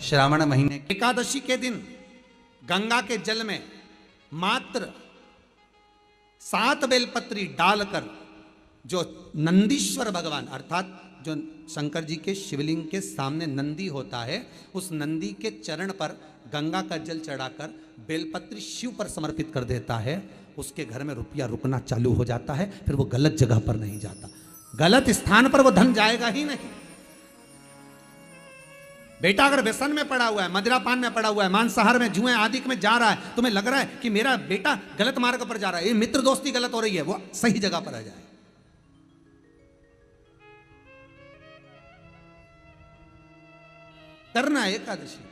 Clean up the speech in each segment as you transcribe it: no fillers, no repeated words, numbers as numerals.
श्रावण महीने एकादशी के दिन गंगा के जल में मात्र 7 बेलपत्री डालकर जो नंदीश्वर भगवान अर्थात जो शंकर जी के शिवलिंग के सामने नंदी होता है, उस नंदी के चरण पर गंगा का जल चढ़ाकर बेलपत्री शिव पर समर्पित कर देता है, उसके घर में रुपया रुकना चालू हो जाता है। फिर वो गलत जगह पर नहीं जाता, गलत स्थान पर वो धन जाएगा ही नहीं। बेटा अगर व्यसन में पड़ा हुआ है, मदिरापान में पड़ा हुआ है, मांसाहार में, जुए आदि में जा रहा है, तुम्हें लग रहा है कि मेरा बेटा गलत मार्ग पर जा रहा है, ये मित्र दोस्ती गलत हो रही है, वो सही जगह पर आ जाए। करना है एकादशी।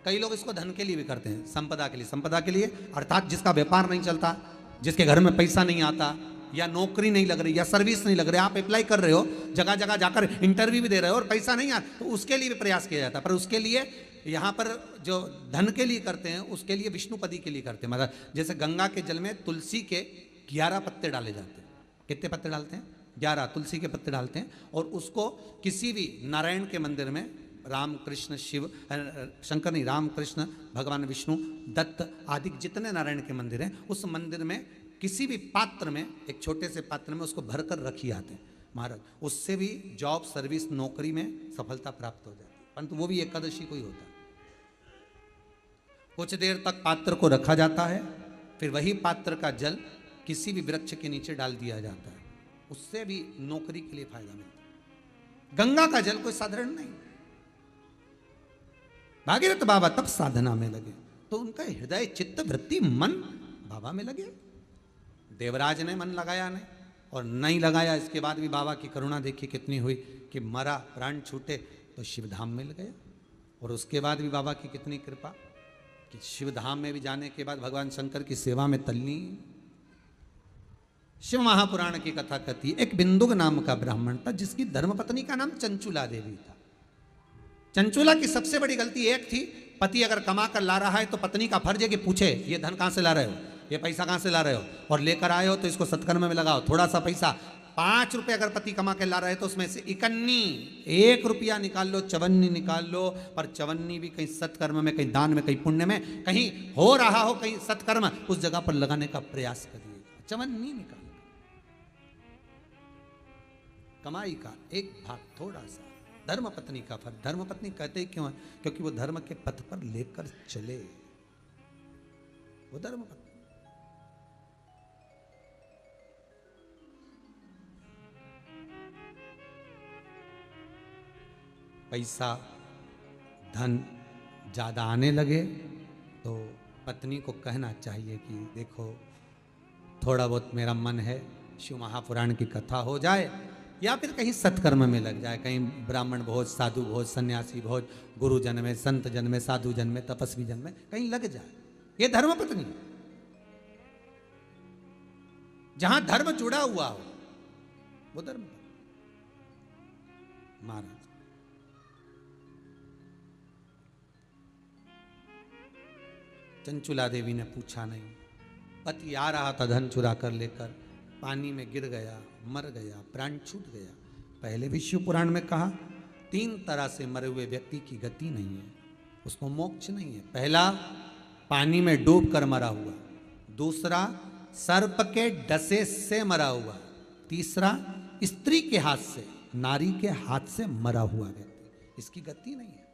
कई लोग इसको धन के लिए भी करते हैं, संपदा के लिए। संपदा के लिए अर्थात जिसका व्यापार नहीं चलता, जिसके घर में पैसा नहीं आता, या नौकरी नहीं लग रही, या सर्विस नहीं लग रही, आप अप्लाई कर रहे हो, जगह जगह जाकर इंटरव्यू भी दे रहे हो और पैसा नहीं आता, तो उसके लिए भी प्रयास किया जाता है। पर उसके लिए यहाँ पर जो धन के लिए करते हैं, उसके लिए विष्णुपदी के लिए करते हैं। मतलब जैसे गंगा के जल में तुलसी के 11 पत्ते डाले जाते हैं। कितने पत्ते डालते हैं? 11 तुलसी के पत्ते डालते हैं, और उसको किसी भी नारायण के मंदिर में, राम कृष्ण शिव शंकर नहीं, राम कृष्ण भगवान विष्णु दत्त आदि जितने नारायण के मंदिर हैं, उस मंदिर में किसी भी पात्र में, एक छोटे से पात्र में उसको भरकर रखी आते हैं महाराज। उससे भी जॉब सर्विस नौकरी में सफलता प्राप्त हो जाती है, परंतु वो भी एकादशी को ही होता है। कुछ देर तक पात्र को रखा जाता है, फिर वही पात्र का जल किसी भी वृक्ष के नीचे डाल दिया जाता है, उससे भी नौकरी के लिए फायदा मिलता है। गंगा का जल कोई साधारण नहीं। भागीरथ बाबा तब साधना में लगे तो उनका हृदय चित्त वृत्ति मन बाबा में लगे। देवराज ने मन लगाया नहीं, और नहीं लगाया, इसके बाद भी बाबा की करुणा देखी कितनी हुई कि मरा, प्राण छूटे तो शिवधाम मिल गया। और उसके बाद भी बाबा की कितनी कृपा कि शिवधाम में भी जाने के बाद भगवान शंकर की सेवा में तल्लीन। शिव महापुराण की कथा कहती है, एक बिंदुक नाम का ब्राह्मण था जिसकी धर्मपत्नी का नाम चंचुला देवी था। चंचुला की सबसे बड़ी गलती एक थी, पति अगर कमा कर ला रहा है तो पत्नी का फर्ज है कि पूछे ये धन कहां से ला रहे हो, ये पैसा कहां से ला रहे हो, और लेकर आए हो तो इसको सत्कर्म में लगाओ। थोड़ा सा पैसा 5 रुपये अगर पति कमा के ला रहे तो उसमें से 1 रुपया निकाल लो, 54 निकाल लो, पर 54 भी कहीं सत्कर्म में, कहीं दान में, कहीं पुण्य में, कहीं हो रहा हो, कहीं सत्कर्म, उस जगह पर लगाने का प्रयास करिए। 54 निकाल, कमाई का एक भाग थोड़ा सा धर्मपत्नी का फर्ज। धर्मपत्नी कहते क्यों है? क्योंकि वो धर्म के पथ पर लेकर चले, वो धर्मपत्नी। पैसा धन ज्यादा आने लगे तो पत्नी को कहना चाहिए कि देखो थोड़ा बहुत मेरा मन है, शिव महापुराण की कथा हो जाए, या फिर कहीं सत्कर्म में लग जाए, कहीं ब्राह्मण भोज, साधु भोज, सन्यासी भोज, गुरु जन में, संत जन में, साधु जन में, तपस्वी जन में कहीं लग जाए। ये धर्मपत्नी, जहां धर्म जुड़ा हुआ हो वो धर्म। महाराज चंचुला देवी ने पूछा नहीं, पति आ रहा था धन चुरा कर लेकर, पानी में गिर गया, मर गया, प्राण छूट गया। पहले भी शिव पुराण में कहा 3 तरह से मरे हुए व्यक्ति की गति नहीं है, उसको मोक्ष नहीं है। पहला पानी में डूब कर मरा हुआ, दूसरा सर्प के डसे से मरा हुआ, तीसरा स्त्री के हाथ से, नारी के हाथ से मरा हुआ व्यक्ति, इसकी गति नहीं है,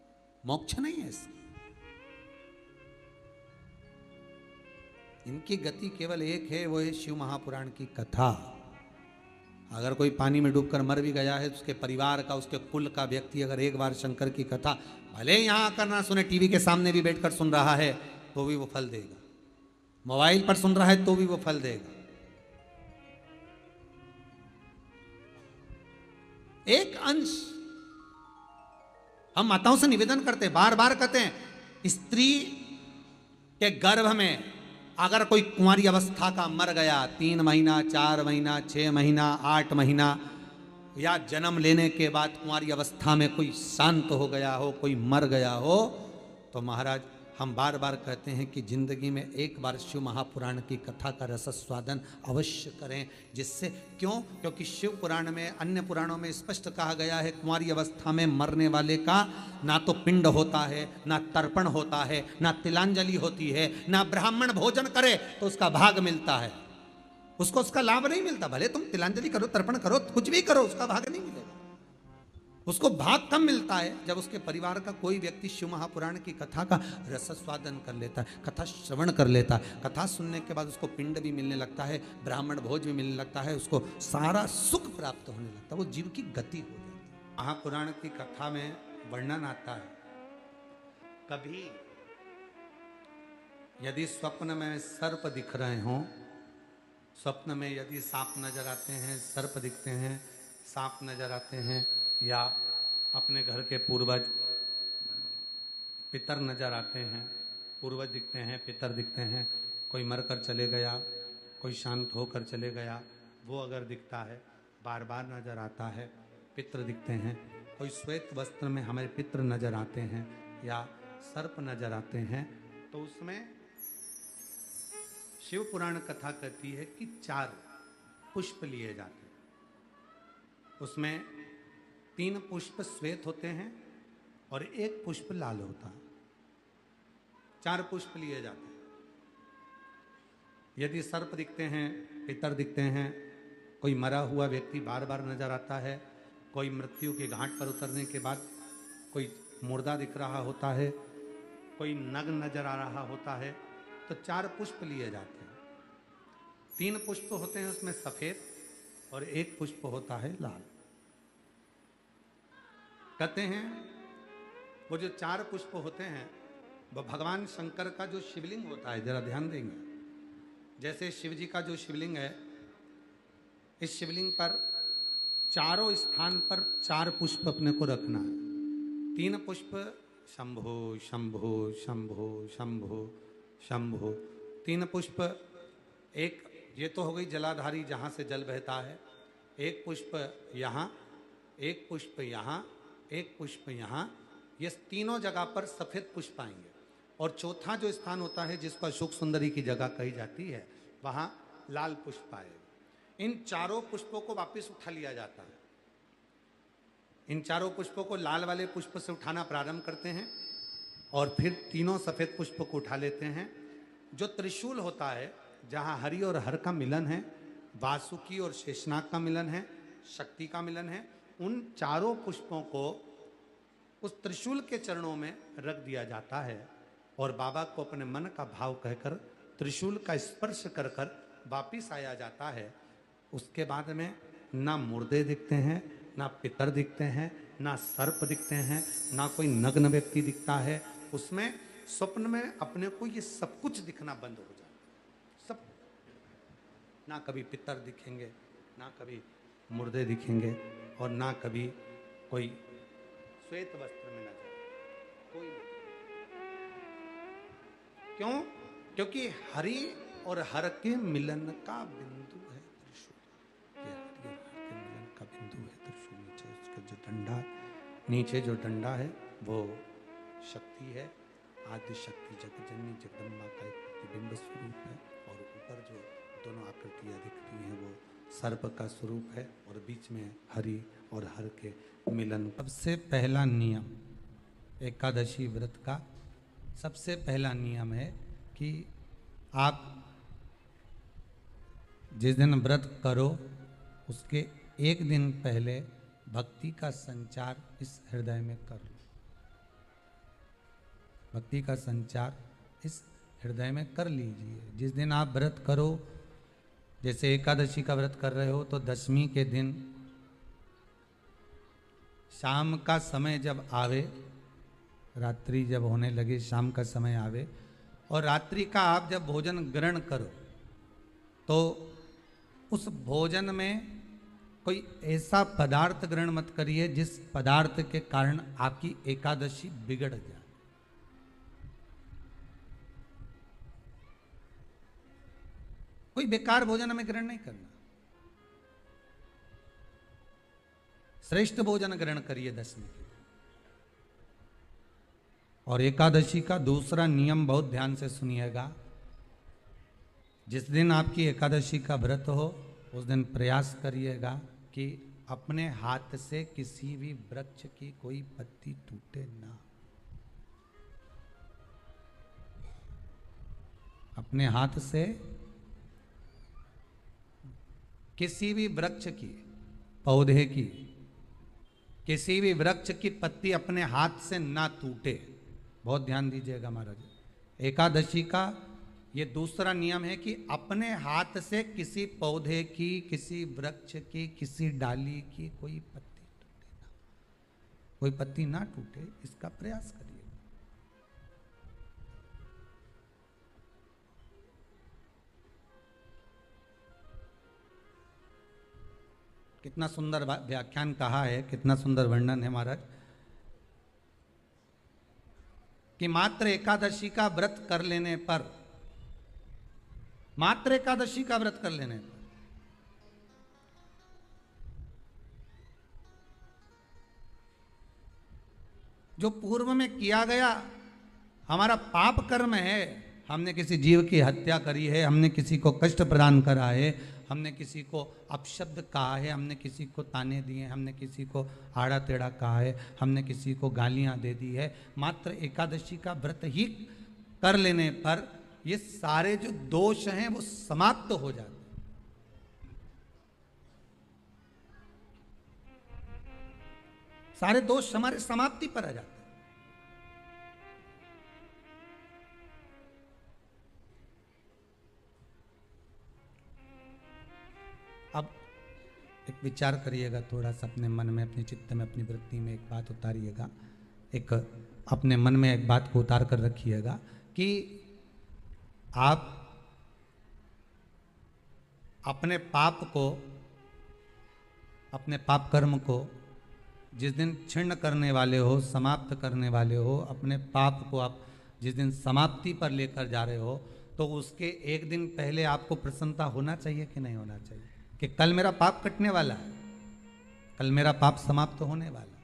मोक्ष नहीं है इसकी। इनकी गति केवल एक है, वो है शिव महापुराण की कथा। अगर कोई पानी में डूबकर मर भी गया है तो उसके परिवार का, उसके कुल का व्यक्ति अगर एक बार शंकर की कथा भले यहां आकर ना सुने, टीवी के सामने भी बैठकर सुन रहा है तो भी वो फल देगा, मोबाइल पर सुन रहा है तो भी वो फल देगा। एक अंश हम माताओं से निवेदन करते हैं, बार बार कहते हैं, स्त्री के गर्भ में अगर कोई कुंवारी अवस्था का मर गया, 3 महीना, 4 महीना, 6 महीना, 8 महीना, या जन्म लेने के बाद कुंवारी अवस्था में कोई शांत हो गया हो, कोई मर गया हो, तो महाराज हम बार बार कहते हैं कि जिंदगी में एक बार शिव महापुराण की कथा का रसस्वादन अवश्य करें। जिससे क्यों? क्योंकि शिव पुराण में, अन्य पुराणों में स्पष्ट कहा गया है, कुंवारी अवस्था में मरने वाले का ना तो पिंड होता है, ना तर्पण होता है, ना तिलांजलि होती है, ना ब्राह्मण भोजन करे तो उसका भाग मिलता है। उसको उसका लाभ नहीं मिलता। भले तुम तिलांजलि करो, तर्पण करो, कुछ भी करो, उसका भाग नहीं मिलेगा। उसको भाग कम मिलता है जब उसके परिवार का कोई व्यक्ति शिव महापुराण की कथा का रसस्वादन कर लेता है, कथा श्रवण कर लेता है। कथा सुनने के बाद उसको पिंड भी मिलने लगता है, ब्राह्मण भोज भी मिलने लगता है, उसको सारा सुख प्राप्त होने लगता है, वो जीव की गति हो जाती है। महापुराण की कथा में वर्णन आता है, कभी यदि स्वप्न में सर्प दिख रहे हों, स्वप्न में यदि सांप नजर आते हैं, सर्प दिखते हैं, सांप नजर आते हैं, या अपने घर के पूर्वज पितर नजर आते हैं, पूर्वज दिखते हैं, पितर दिखते हैं, कोई मरकर चले गया, कोई शांत होकर चले गया, वो अगर दिखता है, बार बार नजर आता है, पितर दिखते हैं, कोई श्वेत वस्त्र में हमारे पितर नजर आते हैं, या सर्प नजर आते हैं, तो उसमें शिव पुराण कथा कहती है कि 4 पुष्प लिए जाते हैं। उसमें 3 पुष्प श्वेत होते हैं और 1 पुष्प लाल होता है। 4 पुष्प लिए जाते हैं। यदि सर्प दिखते हैं, पितर दिखते हैं, कोई मरा हुआ व्यक्ति बार बार नजर आता है, कोई मृत्यु के घाट पर उतरने के बाद कोई मुर्दा दिख रहा होता है, कोई नग्न नजर आ रहा होता है, तो 4 पुष्प लिए जाते हैं। 3 पुष्प होते हैं उसमें सफेद और 1 पुष्प होता है लाल। कहते हैं वो जो 4 पुष्प होते हैं वो भगवान शंकर का जो शिवलिंग होता है, जरा ध्यान देंगे, जैसे शिव जी का जो शिवलिंग है, इस शिवलिंग पर चारों स्थान पर 4 पुष्प अपने को रखना है। 3 पुष्प शंभो शंभो शंभो शंभो शंभो, 3 पुष्प, एक ये तो हो गई जलाधारी जहाँ से जल बहता है, 1 पुष्प यहाँ, 1 पुष्प यहाँ, 1 पुष्प यहाँ, ये तीनों जगह पर सफेद पुष्प आएंगे। और चौथा जो स्थान होता है जिसको अशोक सुंदरी की जगह कही जाती है, वहाँ लाल पुष्प आएगा। इन चारों पुष्पों को वापस उठा लिया जाता है। इन चारों पुष्पों को लाल वाले पुष्प से उठाना प्रारंभ करते हैं और फिर तीनों सफेद पुष्प को उठा लेते हैं। जो त्रिशूल होता है, जहाँ हरि और हर का मिलन है, वासुकी और शेषनाग का मिलन है, शक्ति का मिलन है, उन चारों पुष्पों को उस त्रिशूल के चरणों में रख दिया जाता है और बाबा को अपने मन का भाव कहकर त्रिशूल का स्पर्श कर कर वापिस आया जाता है। उसके बाद में ना मुर्दे दिखते हैं, ना पितर दिखते हैं, ना सर्प दिखते हैं, ना कोई नग्न व्यक्ति दिखता है। उसमें स्वप्न में अपने को ये सब कुछ दिखना बंद हो जाता है। सब, ना कभी पितर दिखेंगे, ना कभी मुर्दे दिखेंगे, और ना कभी कोई श्वेत वस्त्र में नजर, कोई नहीं। क्यों? क्योंकि हरि और हर के मिलन का बिंदु है त्रिशूल। ये हरि और हर के मिलन का बिंदु है त्रिशूल। नीचे उसका जो डंडा, नीचे जो डंडा है वो शक्ति है, आदि शक्ति जगजननी जगदम्बा का एक प्रतिबिंब स्वरूप है, और ऊपर जो दोनों आकृतियां दिखती हैं वो सर्प का स्वरूप है, और बीच में हरि और हर के मिलन। सबसे पहला नियम एकादशी व्रत का, सबसे पहला नियम है कि आप जिस दिन व्रत करो उसके 1 दिन पहले भक्ति का संचार इस हृदय में कर लो। भक्ति का संचार इस हृदय में कर लीजिए। जिस दिन आप व्रत करो, जैसे एकादशी का व्रत कर रहे हो, तो दशमी के दिन शाम का समय जब आवे, रात्रि जब होने लगे, शाम का समय आवे, और रात्रि का आप जब भोजन ग्रहण करो, तो उस भोजन में कोई ऐसा पदार्थ ग्रहण मत करिए जिस पदार्थ के कारण आपकी एकादशी बिगड़ जाए। कोई बेकार भोजन हमें ग्रहण नहीं करना। श्रेष्ठ भोजन ग्रहण करिए दशमी के दिन। और एकादशी का दूसरा नियम बहुत ध्यान से सुनिएगा। जिस दिन आपकी एकादशी का व्रत हो उस दिन प्रयास करिएगा कि अपने हाथ से किसी भी वृक्ष की कोई पत्ती टूटे ना। अपने हाथ से किसी भी वृक्ष की, पौधे की, किसी भी वृक्ष की पत्ती अपने हाथ से ना टूटे। बहुत ध्यान दीजिएगा महाराज। एकादशी का ये दूसरा नियम है कि अपने हाथ से किसी पौधे की, किसी वृक्ष की, किसी डाली की कोई पत्ती टूटे ना, कोई पत्ती ना टूटे, इसका प्रयास करिए। कितना सुंदर व्याख्यान कहा है, कितना सुंदर वर्णन है महाराज कि मात्र एकादशी का व्रत कर लेने पर, मात्र एकादशी का व्रत कर लेने पर जो पूर्व में किया गया हमारा पाप कर्म है, हमने किसी जीव की हत्या करी है, हमने किसी को कष्ट प्रदान करा है, हमने किसी को अपशब्द कहा है, हमने किसी को ताने दिए, हमने किसी को आड़ा टेढ़ा कहा है, हमने किसी को गालियां दे दी है, मात्र एकादशी का व्रत ही कर लेने पर ये सारे जो दोष हैं वो समाप्त हो जाते हैं। सारे दोष हमारे समाप्ति पर आ जाते हैं। अब एक विचार करिएगा थोड़ा सा अपने मन में, अपने चित्त में, अपनी वृत्ति में एक बात उतारिएगा। एक अपने मन में एक बात को उतार कर रखिएगा कि आप अपने पाप को, अपने पाप कर्म को जिस दिन छिन्न करने वाले हो, समाप्त करने वाले हो, अपने पाप को आप जिस दिन समाप्ति पर लेकर जा रहे हो, तो उसके एक दिन पहले आपको प्रसन्नता होना चाहिए कि नहीं होना चाहिए कि कल मेरा पाप कटने वाला है, कल मेरा पाप समाप्त होने वाला है।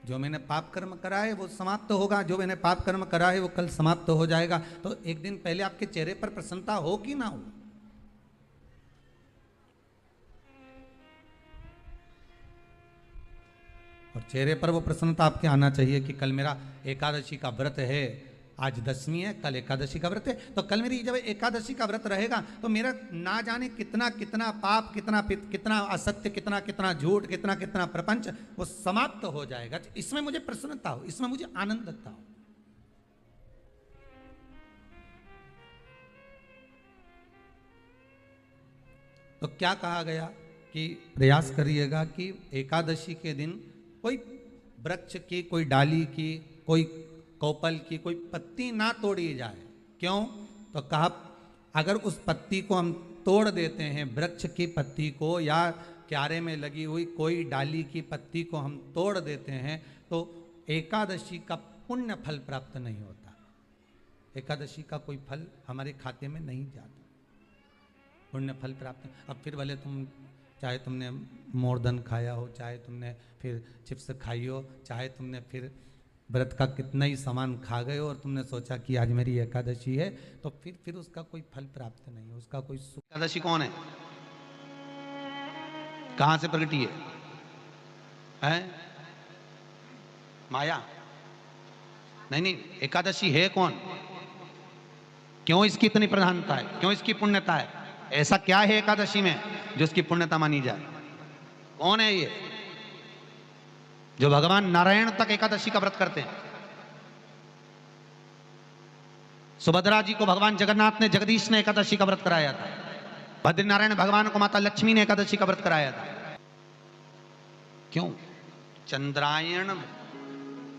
जो मैंने पाप कर्म करा है वो समाप्त होगा, जो मैंने पाप कर्म करा है वो कल समाप्त हो जाएगा। तो एक दिन पहले आपके चेहरे पर प्रसन्नता हो कि ना हो? और चेहरे पर वो प्रसन्नता आपके आना चाहिए कि कल मेरा एकादशी का व्रत है, आज दशमी है, कल एकादशी का व्रत है, तो कल मेरी जब एकादशी का व्रत रहेगा तो मेरा ना जाने कितना कितना पाप, कितना असत्य, कितना कितना झूठ, कितना कितना प्रपंच वो समाप्त हो जाएगा। इसमें मुझे प्रसन्नता हो, इसमें मुझे आनंदता हो। तो क्या कहा गया कि प्रयास करिएगा कि एकादशी के दिन कोई वृक्ष की, कोई डाली की, कोई कोपल की कोई पत्ती ना तोड़ी जाए। क्यों? तो कहा अगर उस पत्ती को हम तोड़ देते हैं, वृक्ष की पत्ती को या क्यारे में लगी हुई कोई डाली की पत्ती को हम तोड़ देते हैं तो एकादशी का पुण्य फल प्राप्त नहीं होता, एकादशी का कोई फल हमारे खाते में नहीं जाता, पुण्य फल प्राप्त। अब फिर भले तुम चाहे तुमने मोरधन खाया हो, चाहे तुमने फिर चिप्स खाई हो, चाहे तुमने फिर व्रत का कितना ही सामान खा गए हो और तुमने सोचा कि आज मेरी एकादशी है, तो फिर उसका कोई फल प्राप्त नहीं है, उसका कोई सुख। एकादशी कौन है? कहां से प्रगटी है? माया? नहीं, एकादशी है कौन? क्यों इसकी इतनी प्रधानता है? क्यों इसकी पुण्यता है? ऐसा क्या है एकादशी में जो इसकी पुण्यता मानी जाए? कौन है ये जो भगवान नारायण तक एकादशी का व्रत करते हैं? सुभद्रा जी को भगवान जगन्नाथ ने, जगदीश ने एकादशी का व्रत कराया था। बद्रीनारायण भगवान को माता लक्ष्मी ने एकादशी का व्रत कराया था। क्यों? चंद्रायण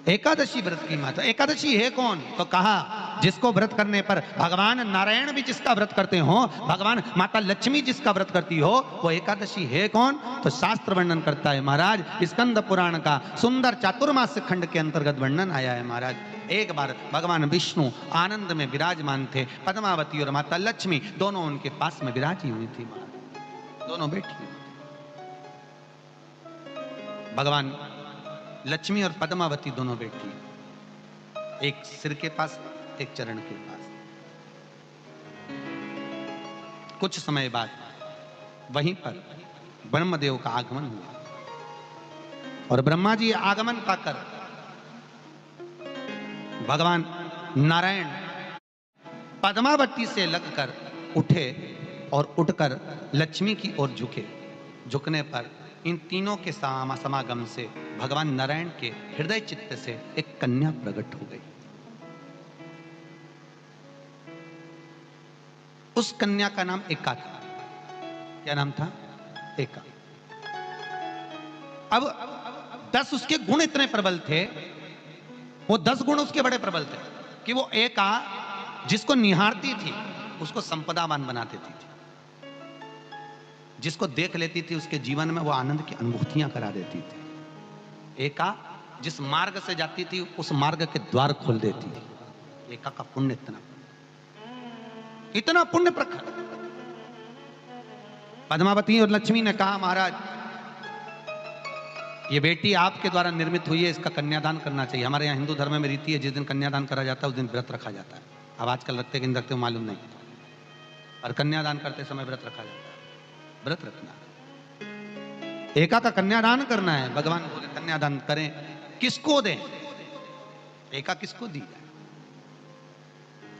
एकादशी व्रत की माता। एकादशी है कौन? तो कहा जिसको व्रत करने पर भगवान नारायण भी जिसका व्रत करते हो, भगवान माता लक्ष्मी जिसका व्रत करती हो, वो एकादशी है कौन? तो शास्त्र वर्णन करता है महाराज, स्कंद पुराण का सुंदर चातुर्मास्य खंड के अंतर्गत वर्णन आया है महाराज। एक बार भगवान विष्णु आनंद में विराजमान थे, पद्मावती और माता लक्ष्मी दोनों उनके पास में विराजी हुई थी महाराज, दोनों बैठी हुई। भगवान लक्ष्मी और पद्मावती दोनों बेटी, एक सिर के पास, एक चरण के पास। कुछ समय बाद वहीं पर ब्रह्मदेव का आगमन हुआ और ब्रह्मा जी आगमन पाकर भगवान नारायण पद्मावती से लगकर उठे और उठकर लक्ष्मी की ओर झुके। झुकने पर इन तीनों के समागम से भगवान नारायण के हृदय चित्त से एक कन्या प्रकट हो गई। उस कन्या का नाम एका था। क्या नाम था? एका। अब 10 उसके गुण इतने प्रबल थे, वो 10 गुण उसके बड़े प्रबल थे कि वो एका जिसको निहारती थी उसको संपदावान बना देती थी, जिसको देख लेती थी उसके जीवन में वो आनंद की अनुभूतियां करा देती थी। एका जिस मार्ग से जाती थी उस मार्ग के द्वार खोल देती थी। एका का पुण्य इतना पुण्य प्रखर। पद्मावती और लक्ष्मी ने कहा, महाराज ये बेटी आपके द्वारा निर्मित हुई है, इसका कन्यादान करना चाहिए। हमारे यहाँ हिंदू धर्म में रीति है, जिस दिन कन्यादान करा जाता है उस दिन व्रत रखा जाता है। अब आजकल रखते कि नहीं रखते मालूम नहीं, और कन्यादान करते समय व्रत रखा जाता है। व्रत रखना, एका का कन्यादान करना है। भगवान बोले कन्यादान करें, किसको दें? एका किसको दी जाए?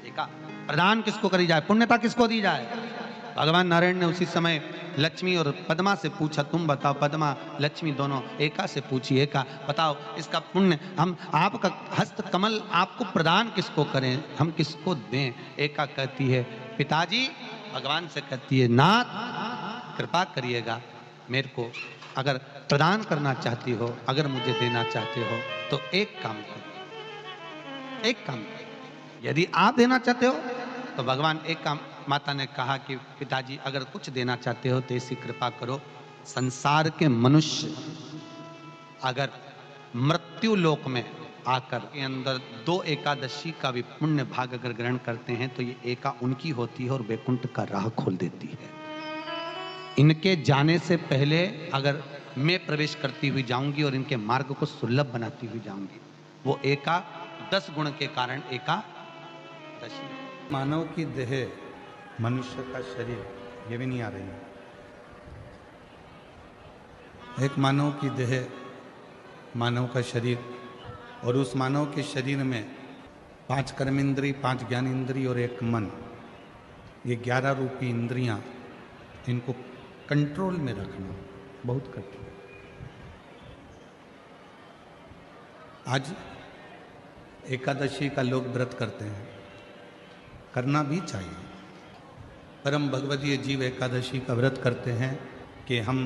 एका प्रदान किसको करी जाए? पुण्यता किसको दी जाए? भगवान नारायण ने उसी समय लक्ष्मी और पद्मा से पूछा, तुम बताओ। पद्मा लक्ष्मी दोनों एका से पूछी, एका बताओ इसका पुण्य हम आपका हस्त कमल आपको प्रदान किसको करें, हम किसको दें? एका कहती है पिताजी, भगवान से कहती है नाथ कृपा करिएगा, मेरे को अगर प्रदान करना चाहती हो, अगर मुझे देना चाहते हो तो एक काम करो, एक काम करो। यदि आप देना चाहते हो तो भगवान एक काम, माता ने कहा कि पिताजी अगर कुछ देना चाहते हो तो ऐसी कृपा करो, संसार के मनुष्य अगर मृत्यु लोक में आकर के अंदर 2 एकादशी का भी पुण्य भाग अगर ग्रहण करते हैं तो ये एका उनकी होती है और वैकुंठ का राह खोल देती है। इनके जाने से पहले अगर मैं प्रवेश करती हुई जाऊंगी और इनके मार्ग को सुलभ बनाती हुई जाऊंगी। वो एका 10 गुण के कारण एकादशी। मानव की देह, मनुष्य का शरीर, ये भी नहीं आ रही है। एक मानव की देह, मानव का शरीर, और उस मानव के शरीर में 5 कर्मेंद्री, 5 ज्ञानेंद्री और 1 मन, ये 11 रूपी इंद्रियां, इनको कंट्रोल में रखना बहुत कठिन। आज एकादशी का लोग व्रत करते हैं, करना भी चाहिए। परम भगवदीय जीव एकादशी का व्रत करते हैं कि हम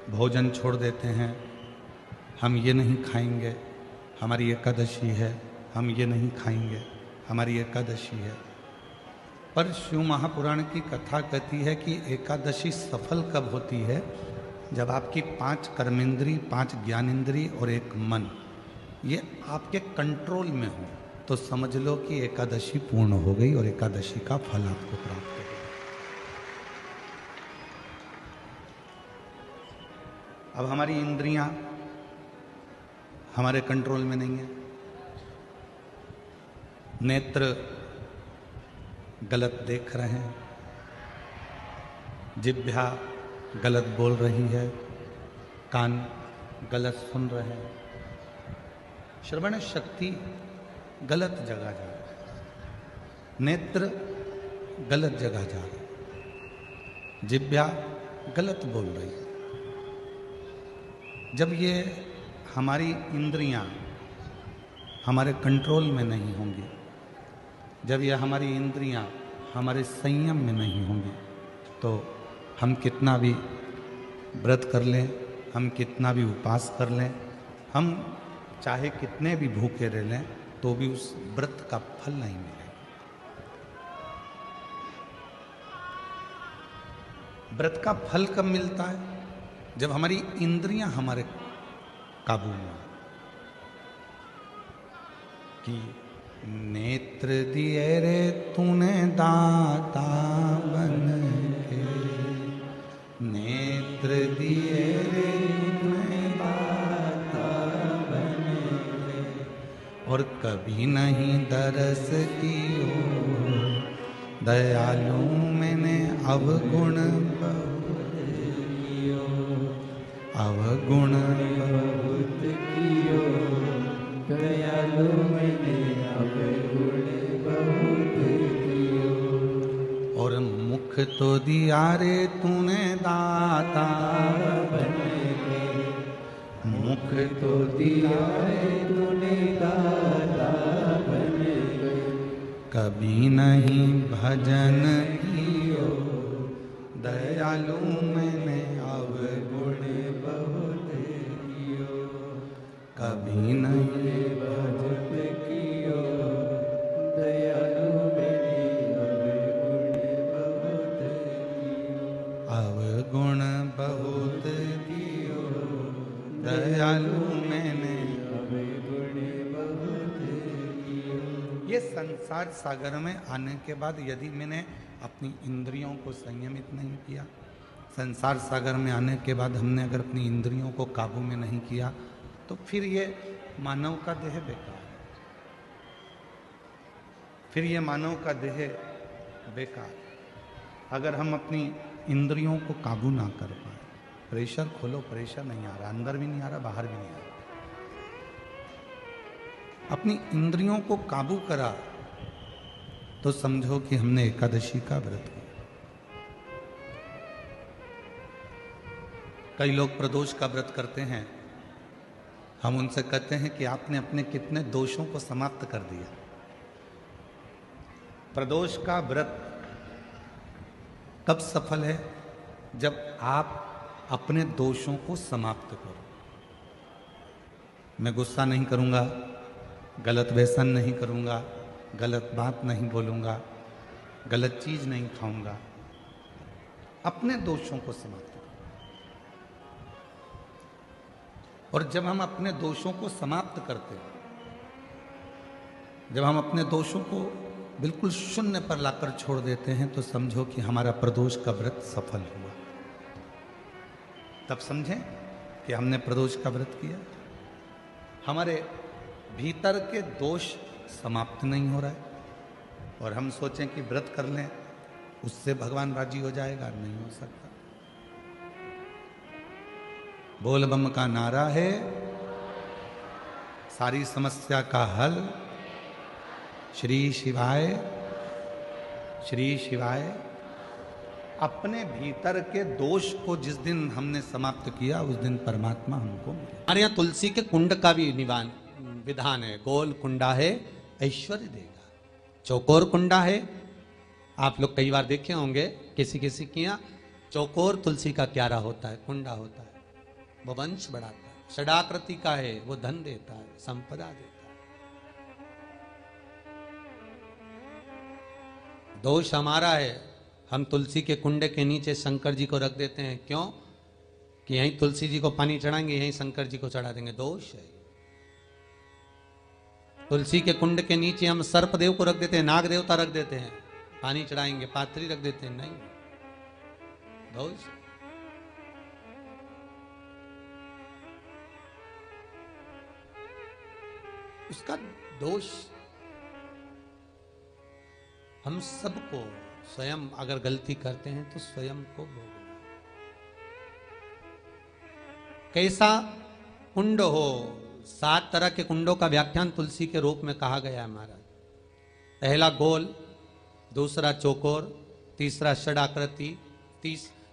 भोजन छोड़ देते हैं, हम ये नहीं खाएंगे, हमारी एकादशी है, हम ये नहीं खाएंगे, हमारी एकादशी है। पर शिव महापुराण की कथा कहती है कि एकादशी सफल कब होती है? जब आपकी 5 कर्मेंद्री, 5 ज्ञानेंद्री और 1 मन ये आपके कंट्रोल में हो, तो समझ लो कि एकादशी पूर्ण हो गई और एकादशी का फल आपको प्राप्त हो। अब हमारी इंद्रियां हमारे कंट्रोल में नहीं है। नेत्र गलत देख रहे हैं, जिह्वा गलत बोल रही है, कान गलत सुन रहे हैं, श्रवण शक्ति गलत जगह जा रही है, नेत्र गलत जगह जा रहे हैं, जिह्वा गलत बोल रही है। जब ये हमारी इंद्रियां हमारे कंट्रोल में नहीं होंगी, जब ये हमारी इंद्रियां हमारे संयम में नहीं होंगी, तो हम कितना भी व्रत कर लें, हम कितना भी उपवास कर लें, हम चाहे कितने भी भूखे रह लें, तो भी उस व्रत का फल नहीं मिलेगा। व्रत का फल कब मिलता है? जब हमारी इंद्रियां हमारे काबू में हो। कि नेत्र दिए रे तूने दाता बन के, नेत्र दिए रे तूने दाता और कभी नहीं दरस कियो, दयालु मैंने अवगुण बहुत कियो, अवगुण बहुत कियो, दयालु मैंने अवगुण बहुत कियो। और मुख तो दिया रे तूने दाता, मुख तो दिया रे तूने दाता, कभी नहीं भजन कियो, दयालु मैंने अवगुण बहुत कियो, कभी नहीं भजन कियो, दयालु मैंने अवगुण बहुत कियो, दयालु मैंने अवगुण बहुत कियो। ये संसार सागर में आने के बाद यदि मैंने अपनी इंद्रियों को संयमित नहीं किया, संसार सागर में आने के बाद हमने अगर अपनी इंद्रियों को काबू में नहीं किया, तो फिर ये मानव का देह बेकार है, फिर ये मानव का देह बेकार। अगर हम अपनी इंद्रियों को काबू ना कर पाए, प्रेशर खोलो, प्रेशर नहीं आ रहा, अंदर भी नहीं आ रहा, बाहर भी नहीं आ रहा, अपनी इंद्रियों को काबू करा तो समझो कि हमने एकादशी का व्रत किया। कई लोग प्रदोष का व्रत करते हैं, हम उनसे कहते हैं कि आपने अपने कितने दोषों को समाप्त कर दिया। प्रदोष का व्रत कब सफल है? जब आप अपने दोषों को समाप्त करो। मैं गुस्सा नहीं करूंगा, गलत व्यसन नहीं करूंगा, गलत बात नहीं बोलूंगा, गलत चीज नहीं खाऊंगा, अपने दोषों को समाप्त करो। और जब हम अपने दोषों को समाप्त करते हैं, जब हम अपने दोषों को बिल्कुल शून्य पर लाकर छोड़ देते हैं, तो समझो कि हमारा प्रदोष का व्रत सफल हुआ। तब समझें कि हमने प्रदोष का व्रत किया। हमारे भीतर के दोष समाप्त नहीं हो रहा है और हम सोचें कि व्रत कर लें उससे भगवान राजी हो जाएगा, नहीं हो सकता। बोल बम का नारा है सारी समस्या का हल, श्री शिवाय श्री शिवाय। अपने भीतर के दोष को जिस दिन हमने समाप्त किया, उस दिन परमात्मा हमको मिले। हमारे यहाँ तुलसी के कुंड का भी विधान है। गोल कुंडा है ऐश्वर्य देगा, चौकोर कुंडा है। आप लोग कई बार देखे होंगे किसी किसी के यहाँ चौकोर तुलसी का क्यारा होता है, कुंडा होता है, वो वंश बढ़ाता है। षडाकृति का है, वो धन देता है, संपदा देता है। दोष हमारा है, हम तुलसी के कुंडे के नीचे शंकर जी को रख देते हैं। क्यों? कि यहीं तुलसी जी को पानी चढ़ाएंगे, यहीं शंकर जी को चढ़ा देंगे। दोष है। तुलसी के कुंड के नीचे हम सर्पदेव को रख देते हैं, नाग देवता रख देते हैं, पानी चढ़ाएंगे, पात्री रख देते हैं, नहीं, दोष। उसका दोष हम सबको स्वयं अगर गलती करते हैं तो स्वयं को भोगना। कैसा कुंड हो, 7 तरह के कुंडों का व्याख्यान तुलसी के रूप में कहा गया है महाराज। पहला गोल, दूसरा चौकोर, तीसरा षडाकृति,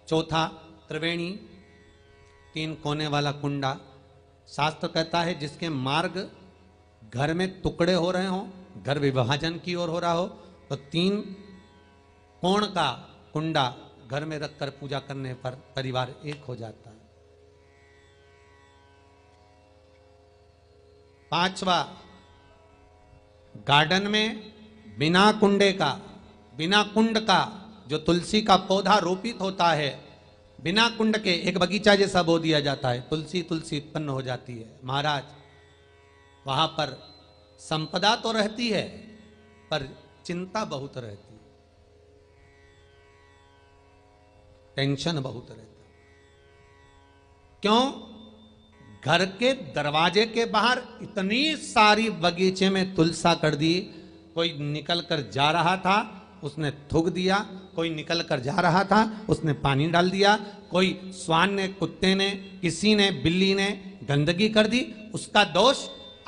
चौथा त्रिवेणी, 3 कोने वाला कुंडा। शास्त्र कहता है जिसके मार्ग घर में टुकड़े हो रहे हो, घर विभाजन की ओर हो रहा हो, तो 3 कोण का कुंडा घर में रखकर पूजा करने पर परिवार एक हो जाता है। 5वां, गार्डन में बिना कुंडे का, बिना कुंड का जो तुलसी का पौधा रोपित होता है, बिना कुंड के एक बगीचा जैसा बो दिया जाता है, तुलसी तुलसी उत्पन्न हो जाती है। महाराज वहां पर संपदा तो रहती है पर चिंता बहुत रहती है, टेंशन बहुत रहता है। क्यों? घर के दरवाजे के बाहर इतनी सारी बगीचे में तुलसा कर दी। कोई निकल कर जा रहा था, उसने थूक दिया। कोई निकल कर जा रहा था, उसने पानी डाल दिया। कोई श्वान ने, कुत्ते ने, किसी ने, बिल्ली ने गंदगी कर दी, उसका दोष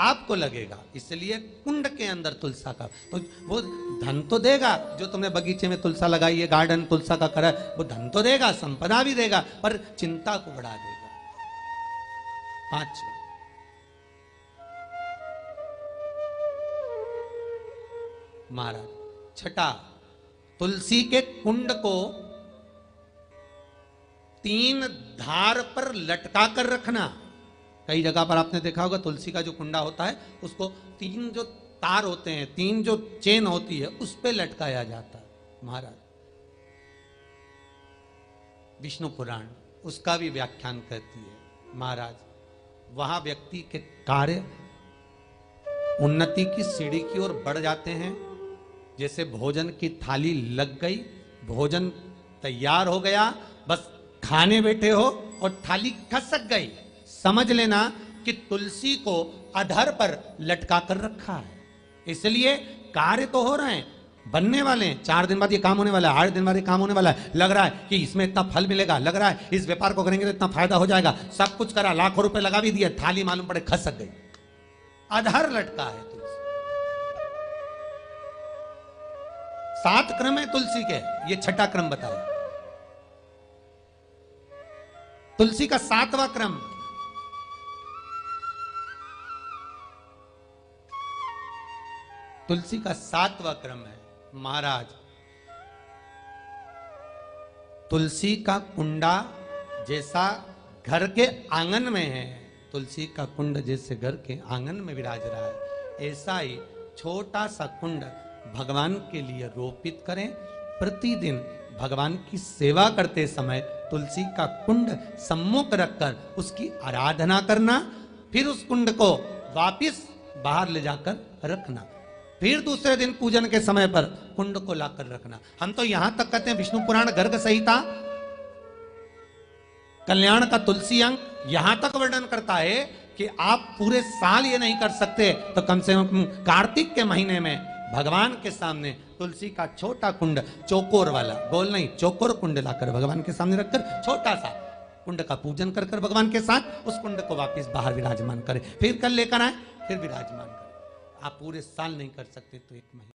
आपको लगेगा। इसलिए कुंड के अंदर तुलसा का, तो वो धन तो देगा। जो तुमने बगीचे में तुलसा लगाई है, गार्डन तुलसा का करा, वो धन तो देगा, संपदा भी देगा, पर चिंता को बढ़ा देगा। 5 महाराज, छठा, तुलसी के कुंड को 3 धार पर लटका कर रखना। कई जगह पर आपने देखा होगा तुलसी का जो कुंडा होता है उसको 3 जो तार होते हैं, 3 जो चेन होती है, उस पे लटकाया जाता है। महाराज, विष्णु पुराण उसका भी व्याख्यान करती है। महाराज, वहां व्यक्ति के कार्य उन्नति की सीढ़ी की ओर बढ़ जाते हैं। जैसे भोजन की थाली लग गई, भोजन तैयार हो गया, बस खाने बैठे हो और थाली खसक गई, समझ लेना कि तुलसी को अधर पर लटका कर रखा है। इसलिए कार्य तो हो रहे हैं, बनने वाले हैं, 4 दिन बाद ये काम होने वाला है, 8 दिन बाद ये काम होने वाला है, लग रहा है कि इसमें इतना फल मिलेगा, लग रहा है इस व्यापार को करेंगे तो इतना फायदा हो जाएगा, सब कुछ करा, लाखों रुपए लगा भी दिए, थाली मालूम पड़े खसक गई, अधर लटका है तुलसी। 7 क्रम है तुलसी के, ये छठा क्रम बताया। तुलसी का 7वां क्रम, तुलसी का 7वां क्रम है। महाराज, तुलसी का कुंडा जैसा घर के आंगन में है, तुलसी का कुंड जैसे घर के आंगन में विराज रहा है, ऐसा ही छोटा सा कुंड भगवान के लिए रोपित करें। प्रतिदिन भगवान की सेवा करते समय तुलसी का कुंड सम्मुख रखकर उसकी आराधना करना, फिर उस कुंड को वापिस बाहर ले जाकर रखना, फिर दूसरे दिन पूजन के समय पर कुंड को लाकर रखना। हम तो यहां तक कहते हैं, विष्णु पुराण गर्ग संहिता कल्याण का तुलसी अंग यहां तक वर्णन करता है कि आप पूरे साल ये नहीं कर सकते तो कम से कम कार्तिक के महीने में भगवान के सामने तुलसी का छोटा कुंड, चौकोर वाला, गोल नहीं, चौकोर कुंड लाकर भगवान के सामने रखकर छोटा सा कुंड का पूजन कर कर भगवान के साथ उस कुंड को वापस बाहर विराजमान करें, फिर कल लेकर आए, फिर विराजमान करें। आप पूरे साल नहीं कर सकते तो 1 महीने